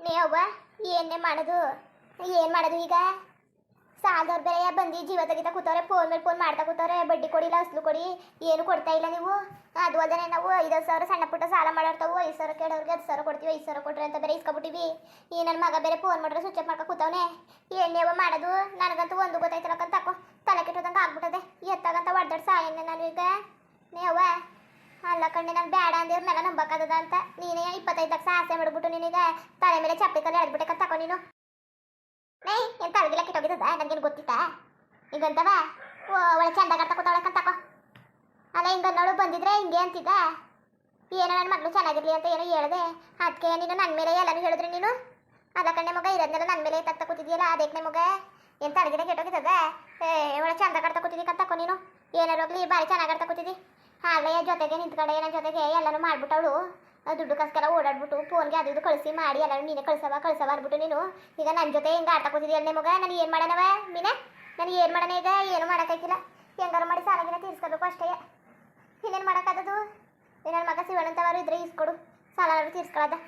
ನೀವ ಏನೇ ಮಾಡೋದು ಏನು ಮಾಡೋದು ಈಗ ಸಾಲದವ್ರು ಬೇರೆ ಬಂದು ಜೀವ ತೆಗಿತಾ ಕೂತವ್ರೆ ಫೋನ್ ಮೇಲೆ ಫೋನ್ ಮಾಡ್ತಾ ಕೂತವ್ರೆ ಬಡ್ಡಿ ಕೊಡಿಲ್ಲ ಅಸ್ಲು ಕೊಡಿ ಏನು ಕೊಡ್ತಾ ಇಲ್ಲ ನೀವು ಅದು ಅಲ್ಲದೆ ನಾವು 5,000 ಸಣ್ಣ ಪುಟ್ಟ ಸಾಲ ಮಾಡಿರ್ತಾವು 5,000 ಕೇಳೋರಿಗೆ 10,000 ಕೊಡ್ತೀವಿ 5,000 ಕೊಡ್ರಿ ಅಂತ ಬೇರೆ ಇಸ್ಕೊಬಿಟ್ಟಿವಿ ಈ ನನ್ನ ಮಗ ಬೇರೆ ಫೋನ್ ಮಾಡಿದ್ರೆ ಸ್ವಿಚ್ ಆಫ್ ಮಾಡ್ಕೊ ಕೂತವನೆ ಏನೇವ ಮಾಡೋದು ನನಗಂತೂ ಒಂದು ಗೊತ್ತಾಯ್ತಿರಕ್ಕಂತ ತಕೋ ತಲೆ ಕೆಟ್ಟೋದಂಗೆ ಆಗ್ಬಿಟ್ಟದೆ ಎತ್ತಾಗಂತ ಹೊಡೆದಾಡ್ ಸಾಯನ್ನೆ ನಾನು ಈಗ ನೀವ ಅಲ್ಲ ಕಣ್ಣೆ ನಾನು ಬೇಡ ಅಂದಿರ್ನೆಲ್ಲ ನಂಬಕ್ಕದ ಅಂತ ನೀನೇ 25 ಲಕ್ಷ ಆಸೆ ಮಾಡ್ಬಿಟ್ಟು ನೀನೀಗ ತಲೆ ಮೇಲೆ ಚಪ್ಪಲಿ ಕಲ್ಲಿ ಎಳ್ಬಿಟ್ಟೆ ತಕೋ ನೀನು ಎಂತ ಅಳಗಿಲ್ಲ ಕೆಟ್ಟೋಗಿದ್ದದ ನನಗೇನು ಗೊತ್ತಿತ್ತಾ ಈಗಂತವ ಒಳ್ಳೆ ಚಂದಾಗ ತಕೋತಾವಳಕ್ಕಂತ ತಕೋ ಅಲ್ಲ ಹಿಂಗ ನೋಡು ಬಂದಿದ್ರೆ ಹಿಂಗೆ ಅಂತಿದ್ದ ಏನೋ ನನ್ನ ಮಗಳು ಚೆನ್ನಾಗಿರ್ಲಿ ಅಂತ ಏನೋ ಹೇಳಿದೆ ಅದಕ್ಕೆ ನೀನು ನನ್ನ ಮೇಲೆ ಎಲ್ಲನೂ ಹೇಳಿದ್ರೆ ನೀನು ಅಲ್ಲ ಕಣ್ಣೆ ಮಗ ಇರೋದ್ನೆಲ್ಲ ನನ್ನ ಮೇಲೆ ತಕ್ಕ ಕೂತಿದ್ಯಲ್ಲ ಅದಕ್ಕೆ ಮಗ ಎಂತ ಅಳಗಿಲ್ಲ ಕೆಟ್ಟೋಗಿದ್ದದ ಒಳ್ಳೆ ಚಂದ ಕಟ್ತಾ ಕೂತಿದ್ದಕ್ಕಂತ ತಕೋ ನೀನು ಏನಾರು ಹೋಗ್ಲಿ ಭಾರಿ ಚೆನ್ನಾಗಿ ಆಡ್ತಾ ಕೂತಿದ್ದಿ ಹಾಗೆ ಜೊತೆಗೆ ನಿಂತ್ಕಡೆ ನನ್ನ ಜೊತೆಗೆ ಎಲ್ಲನೂ ಮಾಡ್ಬಿಟ್ಟವಳು ದುಡ್ಡು ಕಾಸ್ಕೆಲ್ಲ ಓಡಾಡ್ಬಿಟ್ಟು ಫೋನ್ಗೆ ಅದು ಇದು ಕಳಿಸಿ ಮಾಡಿ ಎಲ್ಲರೂ ನೀನೇ ಕಳ್ಸವ ಅಂದ್ಬಿಟ್ಟು ನೀನು ಈಗ ನನ್ನ ಜೊತೆ ಹಿಂಗೆ ಆಟ ಕೂತಿದ್ದಿ ಅಲ್ಲೇ ಮಗ ನಾನು ಏನು ಮಾಡೋಣವ ಮೀನಾ ನನಗೆ ಏನು ಮಾಡೋಣ ಈಗ ಏನು ಮಾಡೋಕ್ಕಾಗಿಲ್ಲ ಹೆಂಗಾರು ಮಾಡಿ ಸಾಲಾಗಿನ ತೀರ್ಸ್ಕೋಬೇಕು ಅಷ್ಟೇ ಇನ್ನೇನು ಮಾಡೋಕ್ಕಾಗದು ನನ್ನ ಮಗ ಶಿವಣ್ಣಂತವರು ಇದ್ರೆ ಇಸ್ಕೊಡು ಸಾಲ ತೀರ್ಸ್ಕೊಳ್ಳೋದ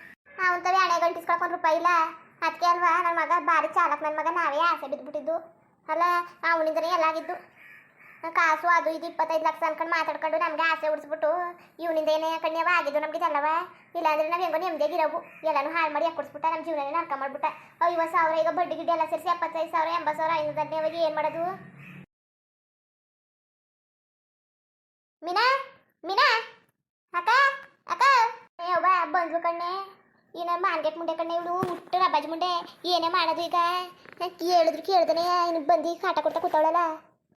ಅವಂತವೇ ಹಣೆಗಳು ತೀರ್ಸ್ಕೊಳಕ್ಕೆ ₹1 ಇಲ್ಲ ಅದಕ್ಕೆ ಅಲ್ವಾ ನನ್ನ ಮಗ ಭಾರಿ ಚಾಲಕ್ ನನ್ನ ಮಗ ನಾವೇ ಆಸೆ ಬಿದ್ದುಬಿಟ್ಟಿದ್ದು ಅಲ್ಲ ಅವನಿಂದನೇ ಎಲ್ಲ ಆಗಿದ್ದು ಕಾಸು ಅದು ಇದು 25 ಲಕ್ಷ ಅನ್ಕೊಂಡು ಮಾತಾಡ್ಕೊಂಡು ನಮಗೆ ಆಸೆ ಉಡಿಸ್ಬಿಟ್ಟು ಇವನಿಂದ ಏನೇ ಕಣ್ಯವ ಆಗಿದ್ದು ನಮಗೆ ಇದಲ್ಲವ ಇಲ್ಲಾಂದ್ರೆ ನಾವು ಹೆಂಗೋ ನೆಮ್ಮದಿಯಾಗಿರವು ಎಲ್ಲನೂ ಹಾಳು ಮಾಡಿ ಹಾಕೊಡ್ಸ್ಬಿಟ್ಟ ನಮ್ಮ ಜೀವನನೇ ನರ್ಕ ಮಾಡ್ಬಿಟ್ಟ 50,000 ಈಗ ಬಡ್ಡಿ ಗಿಡ್ಡಿ ಎಲ್ಲ ಸೇರಿಸಿ 75,000 80,000 500 ಅವಾಗ ಏನು ಮಾಡೋದು ಮೀನಾ ಮೀನಾ ಅಕ್ಕ ಅಕ್ಕ ಯವ್ವ ಬಂದ್ಲು ಕಣ್ಣೆ ಇನ್ನು ಮಾರ್ಕೆಟ್ ಮುಂಡೆ ಕಣ್ಣೆ ಇವಳು ಮುಟ್ಟು ರಬ್ಬಾಜ್ ಮುಂಡೆ ಏನೇ ಮಾಡೋದು ಈಗ ಹೇಳಿದ್ರು ಕೇಳ್ದನೆ ಇನ್ನು ಬಂದು ಕಾಟ ಕೊಡ್ತಾ ಕೂತಾವಳಲ್ಲ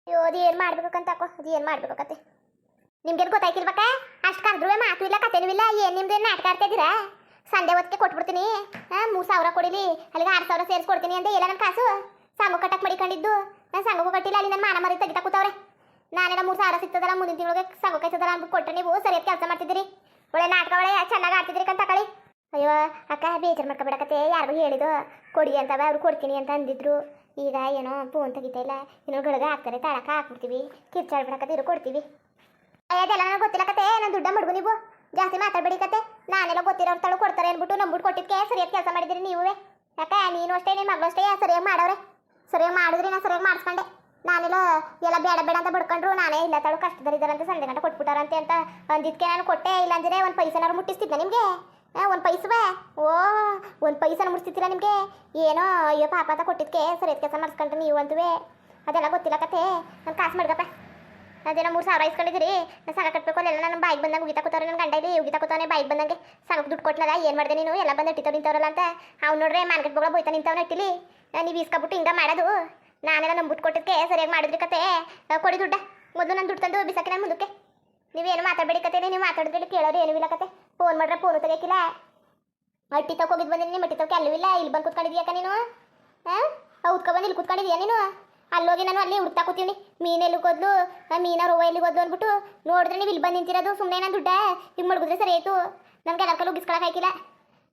ಅಯ್ಯೋ ಅದು ಏನು ಮಾಡ್ಬೇಕಂತ ಅಕ್ಕೋ ಅದು ಏನು ಮಾಡ್ಬೇಕತ್ತೆ ನಿಮ್ಗೇನು ಗೊತ್ತಾಯ್ತಿಲ್ಬೇಕ ಅಷ್ಟು ಕರೆದ್ರೂ ಮಾತು ಇಲ್ಲ ಕತೆನೂ ಇಲ್ಲ ಏನು ನಿಮ್ದು ಏನು ನಾಟಕ ಆಡ್ತಾ ಇದ್ದೀರಾ ಸಂಡೆ ಹೊತ್ತಿಗೆ ಕೊಟ್ಬಿಡ್ತೀನಿ 3,000 ಕೊಡಿಲಿ ಅಲ್ಲಿಗೆ 6,000 ಸೇರಿಸ್ಕೊಡ್ತೀನಿ ಅಂತ ಇಲ್ಲ ನನ್ನ ಕಾಸು ಸಂಘ ಕಟ್ಟಕ್ಕೆ ಮಡಿಕೊಂಡಿದ್ದು ನಾನು ಸಂಘಕ್ಕೂ ಕಟ್ಟಿಲ್ಲ ಅಲ್ಲಿ ನನ್ನ ಮಾನ ಮರಿ ತೆಗಿತಾ ಕೂತವ್ರೆ ನಾನೆಲ್ಲ 3,000 ಸಿಗ್ತದಲ್ಲ ಮುಂದಿನ ತಿಂಗಳಿಗೆ ಸಂಘ ಕಾಯ್ತದಲ್ಲ ಅಂದ್ಬಿಟ್ಟು ಕೊಟ್ಟರೆ ನೀವು ಸರಿಯಾದ ಕೆಲಸ ಮಾಡ್ತಿದ್ದೀರಿ ಒಳ್ಳೆ ನಾಟಕ ಒಳ್ಳೆ ಚೆನ್ನಾಗಿ ಆಡ್ತಿದ್ದೀರಿ ಕಂತ ಕಳಿ ಅಯ್ಯೋ ಅಕ್ಕ ಬೇಜಾರು ಮಾಡ್ಕೊಬೇಡಕತ್ತೆ ಯಾರಿಗೂ ಹೇಳಿದ್ದು ಕೊಡಿ ಅಂತವ ಅವ್ರು ಕೊಡ್ತೀನಿ ಅಂತ ಅಂದಿದ್ರು ಈಗ ಏನೋ ಫೋನ್ ತೆಗಿತಾ ಇಲ್ಲ ಇನ್ನೊಂದು ಗಳಿಗೆ ಹಾಕ್ತಾರೆ ತಾಳಕ ಹಾಕ್ಬಿಡ್ತೀವಿ ಕಿರ್ಚಾಡ್ಬಿಡಕತ್ತೆ ಇರೋ ಕೊಡ್ತೀವಿ ಅದೆಲ್ಲ ನನಗೆ ಗೊತ್ತಿಲ್ಲ ಕತೆ ನಾನು ದುಡ್ಡ ಮಡ್ಗು ನೀವು ಜಾಸ್ತಿ ಮಾತಾಡಬೇಡಿ ಕತೆ ನಾನೆಲ್ಲ ಗೊತ್ತಿರೋರು ತಳು ಕೊಡ್ತಾರೆ ಅಂದ್ಬಿಟ್ಟು ನಂಬಿಟ್ಟು ಕೊಟ್ಟಿದ್ದಕ್ಕೆ ಸರಿಯಾಗಿ ಕೆಲಸ ಮಾಡಿದಿರಿ ನೀವು ಯಾಕೆ ನೀನು ಅಷ್ಟೇ ನಿಮ್ಮ ಮಗಳು ಅಷ್ಟೇ ಸರಿಯಾಗಿ ಮಾಡವ್ರೆ ಸರಿಯಾಗಿ ಮಾಡಿದ್ರಿ ನಾನು ಸರಿಯಾಗಿ ಮಾಡಿಸ್ಕೊಂಡೆ ನಾನೆಲ್ಲ ಎಲ್ಲ ಬೇಡ ಬೇಡ ಅಂತ ಬಿಡ್ಕೊಂಡ್ರು ನಾನೇ ಇಲ್ಲ ತಳು ಕಷ್ಟದಲ್ಲಿದ್ದಾರಂತೆ ಸಂಜೆ ಗಂಟೆ ಕೊಟ್ಬಿಟ್ಟಾರಂತೆ ಅಂತ ಅಂದಿದ್ದಕ್ಕೆ ನಾನು ಕೊಟ್ಟೆ ಇಲ್ಲಾಂದ್ರೆ ಒಂದು ಪೈಸನಾರು ಮುಟ್ಟಿಸ್ತಿದ್ದೆ ನಿಮಗೆ ಒಂದು ಪೈಸವೇ ಒಂದು ಪೈಸನ ಮುಟ್ಟಿಸ್ತಿಲ್ಲ ನಿಮಗೆ ಏನೋ ಅಯ್ಯೋ ಪಾಪ ಅಂತ ಕೊಟ್ಟಿದ್ದಕ್ಕೆ ಸರಿಯಾದ ಕೆಲಸ ಮಾಡಿಸ್ಕೊಂಡ್ರೆ ನೀವು ಅಂತವೇ ಅದೆಲ್ಲ ಗೊತ್ತಿಲ್ಲ ಕತೆ ನಾನು ಕಾಸು ಮಾಡ್ಗಪ್ಪ ಅದೇನೋ 3,000 ಇಸ್ಕೊಂಡಿದ್ದೀರಿ ನಾನು ಸಂಘ ಕಟ್ಟಬೇಕು ಅಲ್ಲೆಲ್ಲ ನನ್ನ ಬಾಯಿಗೆ ಬಂದಂಗೆ ಉಗಿತಾ ಕೂತವ್ರೆ ನನ್ನ ಗಂಡ ಇಲ್ಲಿ ಉಗಿತಾ ಕೂತವನೆ ಬಾಯಿಗೆ ಬಂದಂಗೆ ಸಂಘಕ್ಕೆ ದುಡ್ಡು ಕೊಟ್ಟಲ್ಲ ಏನು ಮಾಡಿದೆ ನೀನು ಎಲ್ಲ ಬಂದು ಇಟ್ಟಿತ್ತವ್ರು ನಿಂತವ್ರಲ್ಲ ಅಂತ ಅವ್ನು ನೋಡ್ರೆ ಮಾರ್ಕೆಟ್ ಬೋಳ ಬೋಯ್ತಾ ನಿಂತವ್ನ ಇಟ್ಟಿಲಿ ನೀವು ಇಸ್ಕೊಬಿಟ್ಟು ಹಿಂಗೆ ಮಾಡೋದು ನಾನೆಲ್ಲ ನಂಬಿಟ್ಟು ಕೊಟ್ಟಿದ್ದಕ್ಕೆ ಸರಿಯಾಗಿ ಮಾಡಿದ್ರಿ ಕತೆ ಕೊಡಿ ದುಡ್ಡ ಮೊದಲು ನಾನು ದುಡ್ಡು ತಂದು ಬಿಸಾಕಿ ನಾನು ಮುಂದಕ್ಕೆ ನೀವೇನು ಮಾತಾಡಬೇಡಿ ಕತೆ ನೀವು ಮಾತಾಡಿದ್ರೆ ಕೇಳೋರು ಏನೂ ಇಲ್ಲ ಕತೆ ಫೋನ್ ಮಾಡ್ರೆ ಫೋನು ತೆಗಿಯಕ್ಕಿಲ್ಲ ಅಟ್ಟಿ ತಗೋಗಿದ್ದು ಬಂದಿನಿ ನಿಮ್ಮ ಅಟ್ಟಿ ತಗೋಕೆ ಅಲ್ಲೂ ಇಲ್ಲ ಇಲ್ಲಿ ಬಂದು ಕೂತ್ಕೊಂಡಿದ್ಯಾಕ ನೀನು ಉತ್ಕೊಬಂದು ಇಲ್ಲಿ ಕೂತ್ಕೊಂಡಿದ್ಯಾ ನೀನು ಅಲ್ಲೋಗಿ ನಾನು ಅಲ್ಲಿ ಹುಡ್ತಾ ಕೂತೀವಿ ಮೀನೆಲ್ಲಿ ಹೋದ್ಲು ಮೀನ ರೋವ ಎಲ್ಲಿ ಹೋದ್ಲು ಅಂದ್ಬಿಟ್ಟು ನೋಡಿದ್ರೆ ನೀವು ಇಲ್ಲಿ ಬಂದು ನಿಂತಿರೋದು ಸುಮ್ಮನೆ ನಾನು ದುಡ್ಡ ಹಿಂಗೆ ಮಡಗಿದ್ರೆ ಸರಿ ಆಯಿತು ನಮ್ಗೆ ಎಲ್ಲರಿಗೂ ಗಿಸ್ಕೊಳಕ್ಕೆ ಹಾಕಿಲ್ಲ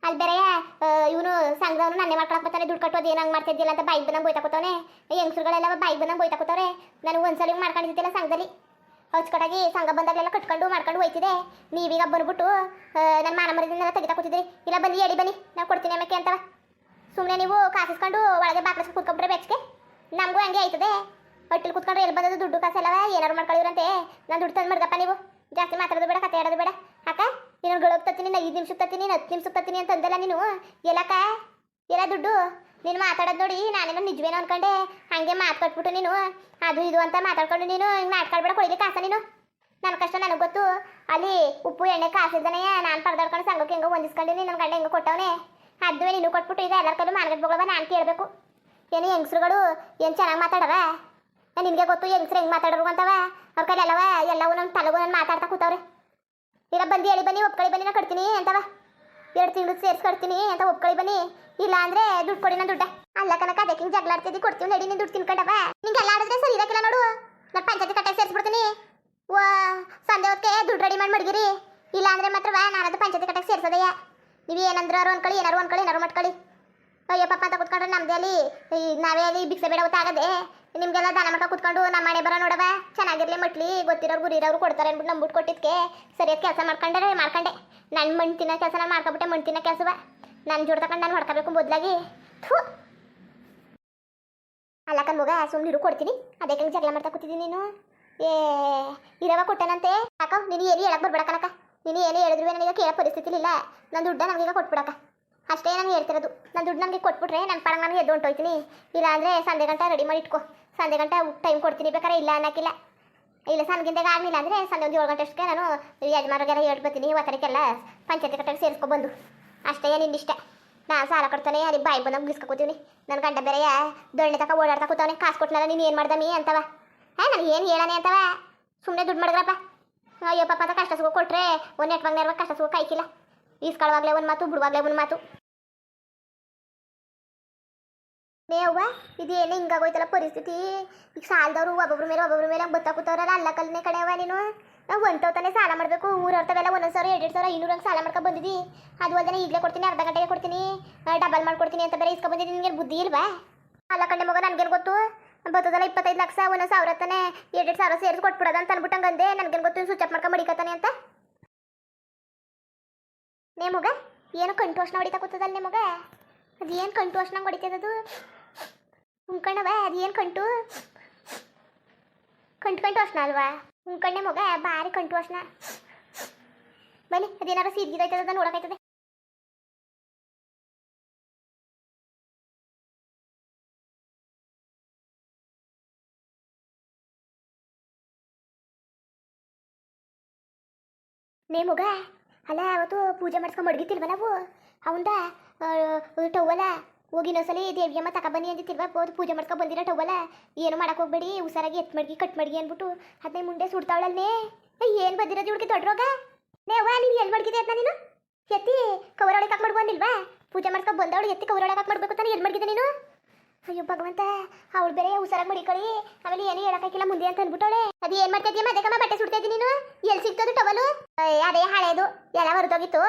ಅಲ್ಲಿ ಬೇರೆ ಇವನು ಸಂಘದವನು ನನ್ನೇ ಮಾಡ್ಕೊಳಕ್ಕೆ ಬರ್ತಾನೆ ದುಡ್ಡು ಕಟ್ಟೋದು ಏನು ಹಂಗೆ ಮಾಡ್ತಿದ್ದಿಲ್ಲ ಅಂತ ಬಾಯಿಗೆ ಬಂದಂಗೆ ಬೋಯ್ತಾ ಕೂತವನೆ ಹೆಂಗಸ್ರುಗಳೆಲ್ಲ ಬಾಯಿಗೆ ಬಂದಂಗೆ ಬೋಯ್ತಾ ಕೂತವ್ರೆ ನನಗೆ ಒಂದ್ಸಲ ಮಾಡ್ಕೊಂಡಿದ್ದಿಲ್ಲ ಸಂಘದಲ್ಲಿ ಹಚ್ಕಟಾಗಿ ಸಂಘ ಬಂದಾಗಲೆಲ್ಲ ಕಟ್ಕೊಂಡು ಮಾಡ್ಕೊಂಡು ಹೋಯ್ತಿದೆ ನೀವೀಗ ಬಂದ್ಬಿಟ್ಟು ನನ್ನ ಮಾನ ಮರದಿಂದೆಲ್ಲ ತೆಗಿತಾ ಕೂತಿದ್ರಿ ಇಲ್ಲ ಬನ್ನಿ ಹೇಳಿ ಬನ್ನಿ ನಾವು ಕೊಡ್ತೀನಿ ಆಮೇಲೆ ಅಂತವ ಸುಮ್ಮನೆ ನೀವು ಕಾಸಿಸ್ಕೊಂಡು ಒಳಗೆ ಬಾಕ್ಲಸ್ ಕೂತ್ಕೊಂಡ್ರೆ ಬೆಚ್ಚಗೆ ನಮಗೂ ಹಂಗೆ ಆಯ್ತದೆ ಹೊಟ್ಟೆಲಿ ಕೂತ್ಕೊಂಡ್ರೆ ಎಲ್ಲಿ ಬಂದದ್ದು ದುಡ್ಡು ಕಾಸೆಲ್ಲವ ಏನಾರು ಮಾಡ್ಕೊಳ್ಳಿರಂತೆ ನಾನು ದುಡ್ಡು ತಂದು ಮಾಡ್ದಪ್ಪ ನೀವು ಜಾಸ್ತಿ ಮಾತಾಡೋದು ಬೇಡ ಕತೆ ಆಡೋದು ಬೇಡ ಅಕ್ಕ ನೀನು ಗಳಿಗೆ ತತ್ತೀನಿ 5 ನಿಮಿಷಕ್ಕೆ ತತ್ತೀನಿ 10 ನಿಮಿಷಕ್ಕೆ ತತ್ತೀನಿ ಅಂತ ಅಂದಲ್ಲ ನೀನು ಎಲ್ಲಕ್ಕ ಎಲ್ಲ ದುಡ್ಡು ನೀನು ಮಾತಾಡೋದು ನೋಡಿ ನಾನೇನೋ ನಿಜವೇನೋ ಅನ್ಕೊಂಡೆ ಹಾಗೆ ಮಾತಾಡ್ಬಿಟ್ಟು ನೀನು ಅದು ಇದು ಅಂತ ಮಾತಾಡ್ಕೊಂಡು ನೀನು ಹಿಂಗೆ ಮಾತಾಡ್ಬೇಡ ಕೊಡಲಿ ಕಾಸ ನೀನು ನನ್ನ ಕಷ್ಟ ನನಗೆ ಗೊತ್ತು ಅಲ್ಲಿ ಉಪ್ಪು ಎಣ್ಣೆ ಕಾಸಿದ್ದಾನೆ ನಾನು ಪಡೆದಾಡ್ಕೊಂಡು ಸಂಘಕ್ಕೆ ಹೆಂಗೋ ಹೊಂದಿಸ್ಕೊಂಡಿನಿ ನನ್ನ ಗಂಡ ಹೆಂಗೋ ಕೊಟ್ಟವನೇ ಅದುವೇ ನೀನು ಕೊಟ್ಬಿಟ್ಟು ಈಗ ಎಲ್ಲರ ಕೈಲೂ ಮಾರ್ಕೆಟ್ ಬೋಗಳವ ನಾನು ಕೇಳಬೇಕು ಏನು ಹೆಂಗಸ್ರುಗಳು ಏನು ಚೆನ್ನಾಗಿ ಮಾತಾಡವ ನಿನಗೆ ಗೊತ್ತು ಹೆಂಗಸ್ರು ಹೆಂಗೆ ಮಾತಾಡೋರು ಅಂತವ ಅವ್ರ ಕೈಲಿ ಎಲ್ಲವ ಎಲ್ಲವೂ ನಮ್ಮ ತಲೆಗೂ ನಾನು ಮಾತಾಡ್ತಾ ಕೂತವ್ರೆ ಈಗ ಬಂದು ಹೇಳಿ ಬನ್ನಿ ಒಪ್ಕೊಳ್ಳಿ ಬನ್ನಿ ನಾನು ಕಟ್ತೀನಿ ಅಂತವ 2 ತಿಂಗಳು ಸೇರಿಸ್ಕೊಡ್ತೀನಿ ಅಂತ ಒಪ್ಕೊಳ್ಳಿ ಬನ್ನಿ ಇಲ್ಲ ಅಂದ್ರೆ ದುಡ್ಡು ಕೊಡಿ ನಾನು ದುಡ್ಡ ಅಲ್ಲ ಕನಕ ಅದಕ್ಕೆ ಹಿಂಗೆ ಜಗಳ ಆಡ್ತಿದ್ದಿ ಕೊಡ್ತೀವಿ ನಡಿ ನೀನು ದುಡ್ಡು ತಿನ್ಕೊಂಡವ ನಿಂಗೆ ಎಲ್ಲ ಆಡಿದ್ರೆ ಸರಿ ಇರಕ್ಕಿಲ್ಲ ನೋಡು ನಾನು ಪಂಚಾಯತಿ ಕಟ್ಟಾಗಿ ಸೇರಿಸ್ಬಿಡ್ತೀನಿ ಸಂಜೆ ಹೊತ್ತಿಗೆ ದುಡ್ಡು ರೆಡಿ ಮಾಡಿ ಮಡಗಿರಿ ಇಲ್ಲ ಅಂದ್ರೆ ಮಾತ್ರ ನಾನದು ಪಂಚಾಯತಿ ಕಟ್ಟಾಗಿ ಸೇರಿಸೋದಯ್ಯ ನೀವು ಏನಂದ್ರು ಅನ್ಕೊಳ್ಳಿ ಏನಾರು ಮಾಡ್ಕೊಳ್ಳಿ ಅಯ್ಯೋ ಪಾಪ ಅಂತ ಕೂತ್ಕೊಂಡ್ರೆ ನಮ್ಮದೇ ಅಲ್ಲಿ ನಾವೇ ಅಲ್ಲಿ ಭಿಕ್ಷೆ ಬೇಡ ಆಗದೆ ನಿಮಗೆಲ್ಲ ದಾನ ಮಾಡ್ಕೊಂಡು ಕೂತ್ಕೊಂಡು ನಮ್ಮ ಮನೆ ಬರೋ ನೋಡವ ಚೆನ್ನಾಗಿರ್ಲಿ ಮಟ್ಲಿ ಗೊತ್ತಿರೋರು ಗುರಿರೋರು ಕೊಡ್ತಾರೆ ಅಂದ್ಬಿಟ್ಟು ನಂಬಿಟ್ಟು ಕೊಟ್ಟಿದ್ದಕ್ಕೆ ಸರಿಯಾದ ಕೆಲಸ ಮಾಡ್ಕೊಂಡೆ ನನ್ನ ಮಣ್ಣು ತಿನ್ನೋ ಕೆಲಸ ನಾನು ಮಾಡ್ಕೊಬಿಟ್ಟೆ ಮಣ್ಣು ತಿನ್ನೋ ಕೆಲಸವ ನನ್ನ ಜೋಡ್ ತಗೊಂಡು ನಾನು ಹೊಡ್ಕೋಬೇಕು ಮೊದಲಾಗಿ. ಥೂ ಅಲ್ಲಕ್ಕನ್ ಮಗ ಸುಮ್ಮನೆ ಕೊಡ್ತೀನಿ. ಅದಕ್ಕೆ ಜಗಳ ಮಾಡ್ತಾ ಕೂತಿದ್ದೀನಿ ನೀನು. ಏ ಇರವ ಕೊಟ್ಟನಂತೆ ಅಕ್ಕ. ನೀನು ಏನು ಹೇಳಕ್ಕೆ ಬರ್ಬೇಡಕ್ಕನಕ್ಕ. ನೀನು ಏನು ಹೇಳಿದ್ರು ನನಗೆ ಕೇಳೋ ಪರಿಸ್ಥಿತಿ ಇಲ್ಲ. ನನ್ನ ದುಡ್ಡ ನನಗೀಗ ಕೊಟ್ಬಿಡಕ್ಕ. ಅಷ್ಟೇ ನಾನು ಹೇಳ್ತಿರೋದು. ನನ್ನ ದುಡ್ಡು ನನಗೆ ಕೊಟ್ಬಿಟ್ರೆ ನನ್ನ ಪಾಡಂಗೆ ನಾನು ಎದ್ದು ಹೊಂಟೋಯ್ತೀನಿ. ಇಲ್ಲ ಅಂದರೆ ಸಂಜೆ ಗಂಟೆ ರೆಡಿ ಮಾಡಿ ಇಟ್ಕೋ. ಸಂಜೆ ಗಂಟೆ ಟೈಮ್ ಕೊಡ್ತೀನಿ ಬೇಕಾರೆ, ಇಲ್ಲ ಅನ್ನೋಕ್ಕಿಲ್ಲ. ಇಲ್ಲ ಸಂಜೆಗಿಂದಾಗ ಆಗಲಿಲ್ಲ ಅಂದರೆ ಸಂಜೆ ಒಂದು 7 ಗಂಟೆ ಅಷ್ಟಕ್ಕೆ ನಾನು ಯಜಮಾನರಿಗೆಲ್ಲ ಹೇಳ್ಬತ್ತೀನಿ. ಒತ್ತಡಕ್ಕೆಲ್ಲ ಪಂಚಾಯತಿ ಕಟ್ಟಕ್ಕೆ ಸೇರಿಸ್ಕೊಬಂದು ಅಷ್ಟೇ ನಿನ್ನಿಷ್ಟ. ನಾನು ಸಾಲ ಕೊಡ್ತಾನೆ ಅಲ್ಲಿ ಬಾಯಿ ಬಂದಾಗ ಮುಗಿಸ್ಕೊತೀವಿ. ನನ್ನ ಗಂಡ ಬೇರೆ ದೊಣ್ಣೆ ತಕ ಓಡಾಡ್ತಾ ಕೂತವನೆ. ಕಾಸು ಕೊಟ್ಟನಲ್ಲ ನೀನು ಏನು ಮಾಡ್ದಮಿ ಅಂತವ. ನಾನು ಏನು ಹೇಳಾನೆ ಅಂತವ. ಸುಮ್ಮನೆ ದುಡ್ಡು ಮಾಡಿದ್ರಪ್ಪ. ಅಯ್ಯೋ ಪಾಪ ಅಂತ ಕಷ್ಟ ಸುಖ ಕೊಟ್ಟರೆ ಒಂದು ನೆಟ್ವಾಗ ಕಷ್ಟ ಸುಖ ಕಾಯ್ಕಿಲ್ಲ. ಈಸ್ಕೊಳ್ಳುವಾಗಲೇ ಒಂದು ಮಾತು, ಬಿಡುವಾಗಲೇ ಒಂದು ಮಾತು. ನೇವ್ವ ಇದೇನು ಹಿಂಗಾಗೋಯ್ತಲ್ಲ ಪರಿಸ್ಥಿತಿ. ಈಗ ಸಾಲದವರು ಒಬ್ಬೊಬ್ರ ಮೇಲೆ ಹಂಗೆ ಬತ್ತಾ ಕೂತವ್ರಲ್ಲ. ಅಲ್ಲ ಕಲ್ನೇ ಕಡೆಯವ ನೀನು. ನಾವು ಹೊಂಟೋತಾನೆ ಸಾಲ ಮಾಡಬೇಕು. ಊರವ್ರತವೆಲ್ಲ 1,000 2,000 500 ಹಂಗೆ ಸಾಲ ಮಾಡ್ಕೊಂಡು ಬಂದಿದ್ದಿ. ಅದು ಅಲ್ಲದೆ ಈಗಲೇ ಕೊಡ್ತೀನಿ, ಅರ್ಧ ಗಂಟೆಗೆ ಕೊಡ್ತೀನಿ, ಡಬಲ್ ಮಾಡ್ಕೊಡ್ತೀನಿ ಅಂತ ಬೇರೆ ಇಸ್ಕೊ ಬಂದಿದ್ದೀನಿ. ನಿನಗೆ ಬುದ್ಧಿ ಇಲ್ವಾ? ಅಲ್ಲ ಕಣ್ಣೆ ಮಗ, ನನಗೇನು ಗೊತ್ತು. ಬರ್ತದಲ್ಲ 25 ಲಕ್ಷ 1,000 ತಾನೆ 2,000 ಸೇರಿಸಿ ಕೊಟ್ಬಿಡೋದು ಅಂತ ಅನ್ಬಿಟ್ಟಂಗಂದೆ. ನನಗೇನು ಗೊತ್ತು ಸ್ವಿಚ್ ಅಪ್ ಮಾಡ್ಕೊಂಡು ಮಡಿಕತಾನೆ ಅಂತ. ನೇ ಮಗ ಏನೋ ಕಂಟು ಅರ್ಶನ ಹೊಡಿತಾ ಕೂತದಲ್ಲ ನೇ ಮಗ. ಅದೇನು ಕಂಟು ಅರ್ಶನ ಹೊಡಿತದದು ಉಂಕಣ್ಣವ. ಅದೇನು ಕಂಟು ಅರ್ಶನ ಅಲ್ವಾ? ಉಂಕಣ್ಣೆ ಮಗ ಭಾರಿ ಕಂಟು ಅರ್ಶನ. ಬನ್ನಿ ಅದೇನಾರು ಸೀದ್ಗಿದೈತದ ನೋಡೋಕೈತದೆ. ನೇ ಮಗ ಅಲ್ಲ ಅವತ್ತು ಪೂಜೆ ಮಾಡಿಸ್ಕೊಂಡು ಮಡಗಿತಿಲ್ವ ನಾವು ಅವಂದ ಟವಲ ಹೋಗಿ ಇನ್ನೊಂದ್ಸಲಿ ದೇವಿಯಮ್ಮ ತಗೊಬನ್ನಿ ಅಂದಿತ್ತಿಲ್ವ. ಬೋದು ಪೂಜೆ ಮಾಡ್ಕೊಂಡು ಬಂದಿರೋ ಟವಲ ಏನು ಮಾಡಕ್ಕೆ ಹೋಗ್ಬೇಡಿ, ಹುಷಾರಾಗಿ ಎತ್ ಮಡ್ಗಿ ಕಟ್ ಮಡ್ಗಿ ಅಂದ್ಬಿಟ್ಟು ಅದನ್ನ ಮುಂದೆ ಸುಡ್ತಾವಳಲ್ಲೇ. ಏನು ಬಂದಿರೋದು ಇವಳಿಗೆ ದೊಡ್ಡರೋಗ. ನೇವ್ವ ನೀನು ಎಲ್ಲಿ ಮಡಗಿದೆ ಅದನ್ನ ನೀನು? ಎತ್ತಿ ಕವರೊಳಗೆ ಹಾಕಿ ಮಡ್ಗು ಅಂದಿಲ್ವಾ? ಪೂಜೆ ಮಾಡ್ಕೊಂಡು ಬಂದವಳು ಎತ್ತಿ ಕವರೊಳಗೆ ಹಾಕಿ ಮಾಡ್ಬೇಕು ತಾನೆ. ಎಲ್ಲಿ ಮಡಗಿದೆ ನೀನು? ಅಯ್ಯೋ ಭಗವಂತ, ಅವಳು ಬೇರೆ ಹುಷಾರಾಗಿ ಮಡಿಕೊಳ್ಳಿ. ಆಮೇಲೆ ಏನು ಹೇಳಕ್ಕಾಗಿಲ್ಲ ಮುಂದೆ ಅಂತ ಅಂದ್ಬಿಟ್ಟವಳೆ. ಅದು ಏನು ಮಾಡ್ತಾ ಇದೀಯ? ಮದ್ದೆಕಮ್ಮ ಬಟ್ಟೆ ಸುಡ್ತಾ ಇದ್ದೀನಿ ನೀನು. ಎಲ್ಲಿ ಸಿಗ್ತದು ಟವಲು? ಅದೇ ಹಳೇದು ಎಲ್ಲ ಹೊರದೋಗಿತ್ತು.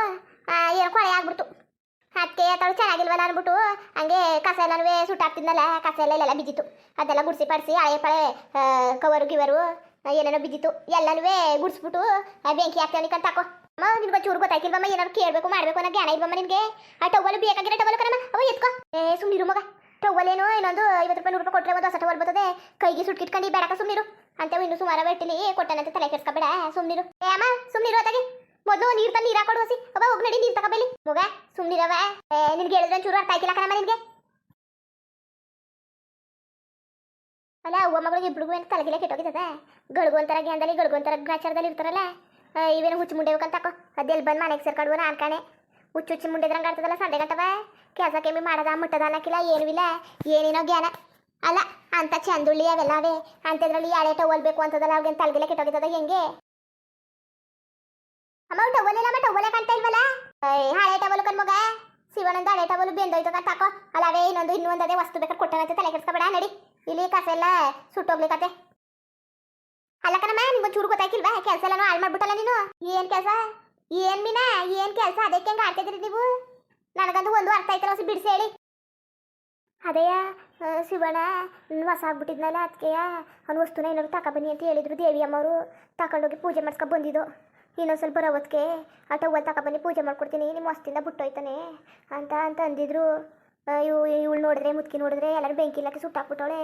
ಏನು ಕೊಳೆ ಆಗ್ಬಿಡ್ತು. ಅದಕ್ಕೆ ತಳು ಚೆನ್ನಾಗಿಲ್ವಲ್ಲ ಅಂದ್ಬಿಟ್ಟು ಹಂಗೆ ಕಸ ಎಲ್ಲನೂ ಸುಟ್ಟಾಕ್ತಿದ್ನಲ್ಲ. ಕಸ ಎಲ್ಲ ಬಿದ್ದಿತ್ತು. ಅದೆಲ್ಲ ಗುಡಿಸಿ ಪಡಿಸಿ ಹಳೆ ಪಳೆ ಕವರು ಗಿವರು ಏನೇನೋ ಬಿದ್ದಿತ್ತು. ಎಲ್ಲನೂ ಗುಡಿಸ್ಬಿಟ್ಟು ಬೆಂಕಿ ಹಾಕ್ತಾನೆ ಅಂತ ತಾಕೋ. ಅಮ್ಮ ನಿನ್ಗೆ ಚೂರು ಗೊತ್ತಾಗಿಲ್ವಮ್ಮ? ಏನಾದ್ರು ಕೇಳಬೇಕು ಮಾಡಬೇಕು ಅನ್ನೋ ಜ್ಞಾನ ಇಲ್ವಮ್ಮ ನಿನಗೆ? ಆ ಟವಲು ಬೇಕಾಗಿರೋ ಟವಲು ಕಣಮ್ಮ. ಅವ ಎತ್ಕೋ. ಸುಮ್ಮನಿರು ಮಗ. ಟವಲೇನು ಇನ್ನೊಂದು 50 ರೂಪಾಯಿ 100 ರೂಪಾಯಿ ಕೊಟ್ಟರೆ ಒಂದು ಹೊಸ ಟವಲ್ ಬರ್ತದೆ. ಕೈಗೆ ಸುಟ್ಕಿಟ್ಕೊಂಡು ಬೇಡಕ ಸುಮ್ಮನಿರು ಅಂತೇವು. ಇನ್ನು ಸುಮಾರು ಬೆಟ್ಟಿಲಿ ಕೊಟ್ಟನಂತೆ ತಲೆ ಕೆಡ್ಸ್ಕೊಬೇಡ. ಸುಮ್ಮನಿರು. ಅಮ್ಮ ಸುಮ್ಮನಿರು. ಅದಾಗೆ ಮೊದಲು ನೀರು ತಂದು ನೀರು ಹಾಕೊಡು ಹಸಿ. ಅವ ಹೋಗಿ ನಡಿ ನೀರು ತಗೋಬೇಲಿ ಮಗ. ಸುಮ್ಮನಿರವ. ನಿನ್ಗೆ ಹೇಳಿದ್ರೆ ಚೂರು ಅರ್ಥ ಆಯ್ತಿಲ್ಲ ಕಣಮ್ಮ ನಿನಗೆ. ಅಲ್ಲ ಅವ್ವ ಮಗಳಿಗೆ ಇಬ್ಳಿಗೂ ಏನು ತಲೆಗಿಲೆ ಕೆಟ್ಟೋಗಿದ್ದದ. ಗಳಿಗೊಂಥರ ಗ್ಯಾಂದಲ್ಲಿ ಗಳಿಗೊಂಥರ ಗ್ರಾಚಾರದಲ್ಲಿ ಇರ್ತಾರಲ್ಲ. ಇವೇನು ಹುಚ್ಚು ಮುಂಡೆ ಹೋಗಂತಾಕೋ. ಅದೆಲ್ಲಿ ಬಂದು ಮನೆಗೆ ಸೇರ್ಕೊಂಡು ನಾನು ಕಾಣೆ. ಹುಚ್ಚು ಮುಂಡೆದ್ರಂಗೆ ಆಡ್ತದಲ್ಲ ಸಂಡೆ ಗಂಟವ. ಕೆಲಸ ಕೆಮ್ಮಿ ಮಾಡೋದ ಮುಟ್ಟದ ಅನ್ನಕ್ಕಿಲ್ಲ ಏನೂ ಇಲ್ಲ. ಏನೇನೋ ಜ್ಞಾನ ಅಲ್ಲ ಅಂತ ಚಂದುಳ್ಳಿ ಅವೆಲ್ಲ ಅವೇ ಅಂಥದ್ರಲ್ಲಿ ಹಳೆ ಟವಲ್ ಬೇಕು ಅಂತದಲ್ಲ. ಅವ್ಗೇನು ತಲೆಗಿಲೆ ಕೆಟ್ಟೋಗಿದ್ದದ ಹೆಂಗೆ? ಅಮ್ಮ ಟವಲ್ ಇಲ್ಲ. ಟವಲೇ ಕಾಣ್ತಾ ಇಲ್ವಲ್ಲ. ಹಳೆ ಟವಲ್ ಕಣ್ಮಗ. ಶಿವನಂದ ಹಳೆ ಟವಲ್ ಬೆಂದೋಯ್ತದ ತಾಕೋ. ಅಲ್ಲ ಅವೇ ಇನ್ನೊಂದು ಅದೇ ವಸ್ತು ಬೇಕಾದ್ರೆ ಕೊಟ್ಟನಂತೆ ತಲೆ ಕೆಡ್ಸ್ಕೊಬೇಡ. ನಡಿ ಇಲ್ಲಿ ಕಸ ಎಲ್ಲ ಸುಟ್ಟೋಗ್ಲಿಕತ್ತೆ. ಅಲ್ಲ ಕಣಮ್ಮ ನಿಮ್ಗೆ ಚೂರು ಗೊತ್ತಾಯ್ಕಿಲ್ವಾ? ಕೆಲಸ ಎಲ್ಲನೂ ಹಾಳು ಮಾಡ್ಬಿಟ್ಟಲ್ಲ ನೀನು. ಏನು ಕೆಲಸ? ಏನು ಮೀನಾ ಏನು ಕೆಲಸ? ಅದಕ್ಕೆ ಹೆಂಗೆ ಆಡ್ತಿದ್ರಿ ನೀವು? ನನಗಂತೂ ಒಂದು ಅರ್ಥ ಆಯ್ತಲ್ಲ. ಹೊಸ ಬಿಡಿಸಿ ಹೇಳಿ. ಅದೇಯ ಶಿವಣ್ಣ ಹೊಸ ಆಗ್ಬಿಟ್ಟಿದ್ನಲ್ಲ. ಅದಕ್ಕೆ ಅವ್ನು ವಸ್ತುನ ಏನಾದ್ರು ತಗೊಬನ್ನಿ ಅಂತ ಹೇಳಿದ್ರು ದೇವಿ ಅಮ್ಮವರು. ತಗೊಂಡೋಗಿ ಪೂಜೆ ಮಾಡ್ಸ್ಕೊಂಡು ಬಂದಿದ್ದು. ಇನ್ನೊಂದು ಸ್ವಲ್ಪ ಬರೋವತ್ಗೆ ಆ ಟವಲ್ ತಗೊಬನ್ನಿ ಪೂಜೆ ಮಾಡ್ಕೊಡ್ತೀನಿ ನಿಮ್ಮ ಹೊಸ್ತಿಂದ ಬಿಟ್ಟೋಯ್ತಾನೆ ಅಂತ ಅಂದಿದ್ರು. ಇವಳು ನೋಡಿದ್ರೆ ಮುತ್ಕಿ ನೋಡಿದ್ರೆ ಎಲ್ಲರೂ ಬೆಂಕಿ ಇಲ್ಲಕ್ಕೆ ಸುಟ್ಟಾಕ್ಬಿಟ್ಟವಳೆ.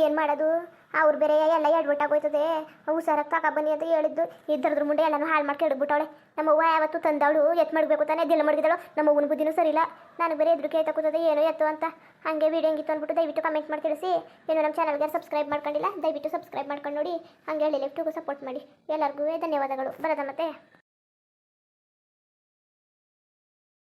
ಏನು ಮಾಡೋದು? ಅವ್ರು ಬೇರೆ ಎಲ್ಲ ಎಡ್ಬಿಟ್ಟಾಗೋಯ್ತದೆ. ಹುಷಾರಾಗಿ ತಗೊಬನ್ನಿ ಅಂತ ಹೇಳಿದ್ದು. ಇದ್ದರದ್ರ ಮುಂದೆ ಎಲ್ಲನೂ ಹಾಳು ಮಾಡಿ ಕೆಡಬಿಟ್ಟವಳೆ. ನಮ್ಮವ್ವ ಯಾವತ್ತು ತಂದವಳು ಎತ್ತು ಮಾಡಬೇಕು ತಾನೆ. ಅದೆಲ್ಲ ಮಡಗಿದಳು. ನಮ್ಮ ಅವ್ವನ ಬುದ್ಧಿನೂ ಸರಿ ಇಲ್ಲ. ನನಗೆ ಬೇರೆ ಎದುರಿಗೆ ಆಯ್ತಾ ಕೂತದೆ ಏನೋ ಎತ್ತು ಅಂತ. ಹಾಗೆ ವೀಡಿಯೋ ಹೆಂಗಿತ್ತು ಅಂದ್ಬಿಟ್ಟು ದಯವಿಟ್ಟು ಕಮೆಂಟ್ ಮಾಡಿ ತಿಳಿಸಿ. ಏನು ನಮ್ಮ ಚಾನಲ್ಗೆ ಸಬ್ಸ್ಕ್ರೈಬ್ ಮಾಡ್ಕೊಂಡಿಲ್ಲ ದಯವಿಟ್ಟು ಸಬ್ಸ್ಕ್ರೈಬ್ ಮಾಡ್ಕೊಂಡು ನೋಡಿ. ಹಾಗೆ ಹೇಳಿ ಲೆಫ್ಟಿಗೂ ಸಪೋರ್ಟ್ ಮಾಡಿ. ಎಲ್ಲರಿಗೂ ಧನ್ಯವಾದಗಳು. ಬರೋದ ಮತ್ತೆ.